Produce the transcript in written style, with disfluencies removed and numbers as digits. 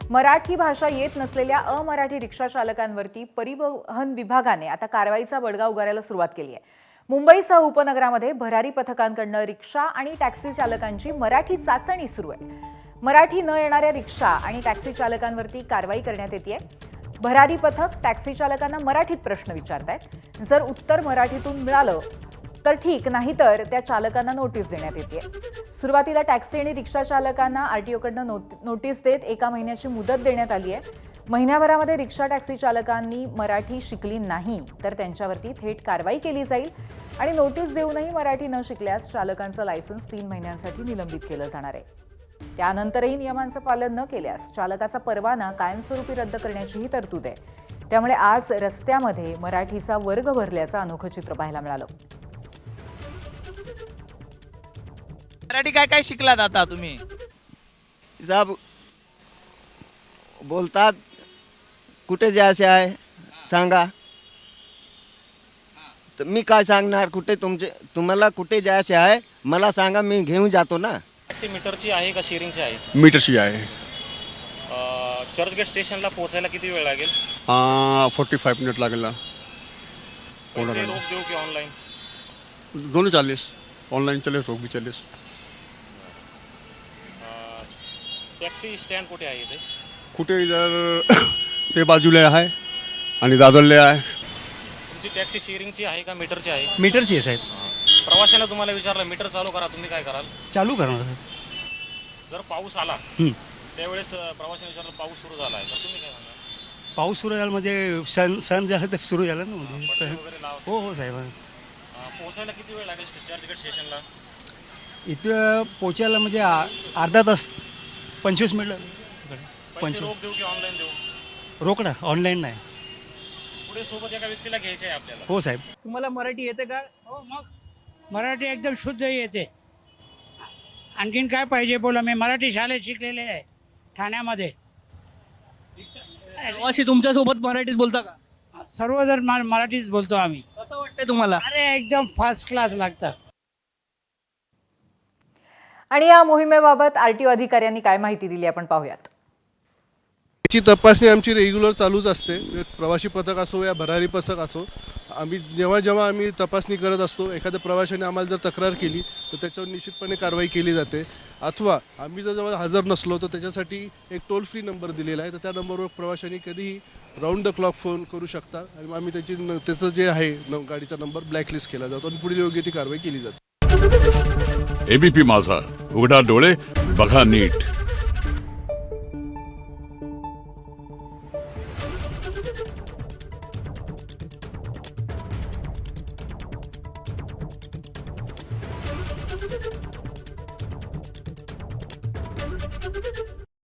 मराठी भाषा येत नसलेल्या अमराठी रिक्षा चालकांवरती परिवहन विभागाने आता कारवाईचा बडगा उगारायला सुरुवात केली आहे। मुंबईसह उपनगरामध्ये भरारी पथकांकडून रिक्षा आणि टॅक्सी चालकांची मराठी चाचणी सुरू आहे। मराठी न येणाऱ्या रिक्षा आणि टॅक्सी चालकांवरती कारवाई करण्यात येते। भरारी पथक टॅक्सी चालकांना मराठीत प्रश्न विचारतायत। जर उत्तर मराठीतून मिळालं तर ठीक, नाही तर त्या चालकांना नोटीस देण्यात येते। सुरुवातीला टॅक्सी आणि रिक्षा चालकांना आरटीओकडून नोटीस देत 1 महिन्याची मुदत देण्यात आली आहे। महिन्याभरामध्ये रिक्षा टॅक्सी चालकांनी मराठी शिकली नाही तर त्यांच्यावरती थेट कारवाई केली जाईल आणि नोटीस देऊनही मराठी न शिकल्यास चालकांचं लायसन्स 3 महिन्यांसाठी निलंबित केलं जाणार आहे। त्यानंतरही नियमांचं पालन न केल्यास चालकाचा परवाना कायमस्वरूपी रद्द करण्याचीही तरतूद आहे। त्यामुळे आज रस्त्यामध्ये मराठीचा वर्ग भरल्याचं अनोखं चित्र पाहायला मिळालं। मराठी काय काय शिकलात आता तुम्ही? साहब बोलतात कुठे जायचे आहे सांगा, तर मी काय सांगणार? कुठे तुम्हाला कुठे जायचे आहे मला सांगा, मी घेऊन जातो ना। टॅक्सी मीटरची आहे का शेअरिंगची आहे? मीटरची आहे। चर्चगेट स्टेशनला पोहोचायला किती वेळ लागेल? 45 मिनिट लागेल ना। पैसे रोख देऊ की ऑनलाईन? दोनों चालीस, ऑनलाइन चले रोक भी चले। टॅक्सी स्टँड कुठे आहे इथे? कुठे इधर ते बाजूला आहे आणि दादरला आहे। तुमची टॅक्सी शेअरिंगची आहे का मीटरची आहे? मीटरची आहे साहेब। प्रवाशाने तुम्हाला विचारलं मीटर चालू करा, तुम्ही काय कराल? चालू करणार साहेब। जर पाऊस आला त्यावेळेस प्रवाशाने विचारलं पाऊस सुरू झाला आहे तर तुम्ही काय सांगा? पाऊस सुरू झाला म्हणजे सण झाला तर सुरू झाला ना म्हणजे पडदे वगैरे लावा. हो हो साहेब। पोहोचायला किती वेळ लागेल चर्चगेट स्टेशनला? इथं पोचायला म्हणजे अर्धा तास 25 मिनिट पैसे रोख देऊ की ऑनलाईन देऊ? रोकडा, ऑनलाईन नाही। पुढे सोबत एका व्यक्तीला घ्यायचं आहे आपल्याला। हो साहेब। तुम्हाला मराठी येते का? हो, मग मराठी एकदम शुद्ध येते। आणखीन काय पाहिजे बोला, मी मराठी शाळेत शिकलेले आहे ठाण्यामध्ये। प्रवासी तुमच्या सोबत मराठीत बोलता का? सर्वजण मराठीच बोलतो आम्ही। कसं वाटतंय तुम्हाला? अरे एकदम फर्स्ट क्लास लागतं। आणि या मोहिमेबाबत आरटीओ अधिकाऱ्यांनी काय माहिती दिली आपण पाहूयात। याची तपासणी आमची रेग्युलर चालूच असते। प्रवासी पथक असो या भरारी पथक असो, आम्ही जेव्हा आम्ही तपासणी करत असतो, एखाद्या प्रवाशाने आम्हाला जर तक्रार केली तर त्याच्यावर निश्चितपणे कारवाई केली जाते। अथवा आम्ही जर जेव्हा हजर नसलो तर त्याच्यासाठी एक टोल फ्री नंबर दिलेला आहे, तर त्या नंबरवर प्रवाशांनी कधीही राऊंड द क्लॉक फोन करू शकता आणि आम्ही त्याचं जे आहे गाडीचा नंबर ब्लॅकलिस्ट केला जातो आणि पुढील योग्य ती कारवाई केली जाते। एबीपी माझा, उघडा डोळे बघा नीट।